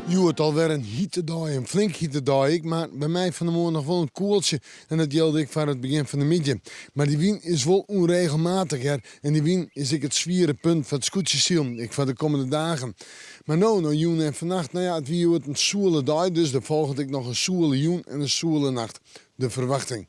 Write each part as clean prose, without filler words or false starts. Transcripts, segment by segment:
Je het alweer een hittedag, een flink hittedag. Maar bij mij van de morgen nog wel een koeltje. En dat geldt ik van het begin van de middag. Maar die wien is wel onregelmatig. Hè? En die wien is ik het zwiere punt van het scootjesiel. Ik van de komende dagen. Maar nou joen en vannacht, het wie wordt een soele dag. Dus de volgende ik nog een soele joen en een soele nacht. De verwachting.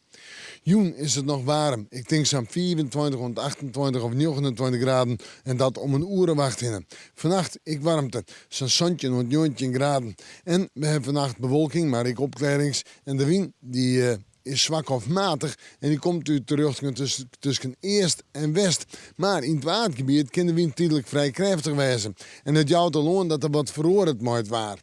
Joen is het nog warm. Ik denk zo'n 24, 28 of 29 graden. En dat om een uur wacht in. Vannacht, ik warmte. Zo'n zonnetje en 19 graden. En we hebben vannacht bewolking, maar ik opklarings. En de wind die is zwak of matig. En die komt u terug tussen eerst en west. Maar in het waardgebied kan de wind tijdelijk vrij krachtig wezen. En het jouwt al dat er wat veroordeeld moet waar.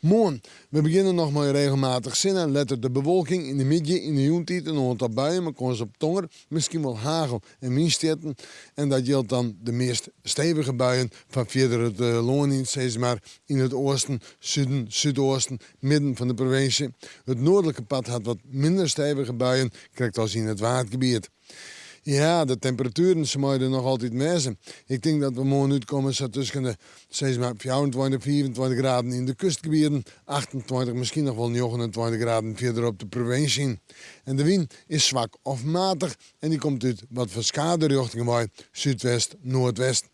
Morgen, we beginnen nog maar regelmatig zinnen. Let de bewolking in de middag, in de joentijd, een aantal buien, maar kans op tonger, misschien wel hagel en minstetten. En dat geldt dan de meest stevige buien van verder het loon steeds maar in het oosten, zuiden, zuidoosten, midden van de provincie. Het noordelijke pad had wat minder stevige buien, krijgt als in het waardgebied. Ja, de temperaturen ze moeten nog altijd mezen. Ik denk dat we morgen uitkomen zo tussen de 24, 24 graden in de kustgebieden, 28, misschien nog wel 29 graden verder op de provincie. En de wind is zwak of matig en die komt uit wat verschillende richtingen bij, zuidwest, noordwest.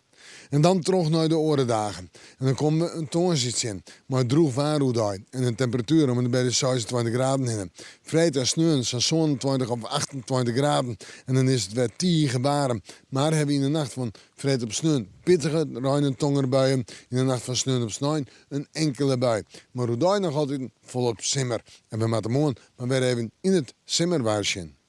En dan terug naar de orendagen. En dan komen we een toonzits in. Maar droeg waarhoedij. En een temperatuur om bij de 26 graden in. Vrijdag sneeuwen zo'n 27 of 28 graden. En dan is het weer 10 gebaren. Maar hebben we in de nacht van vrijdag op sneeuwen pittige ruim- en tongerbuien. In de nacht van sneeuwen op sneeuwen een enkele bui. Maar hoedij nog altijd volop simmer. En we moeten morgen maar weer even in het simmerwaarsje.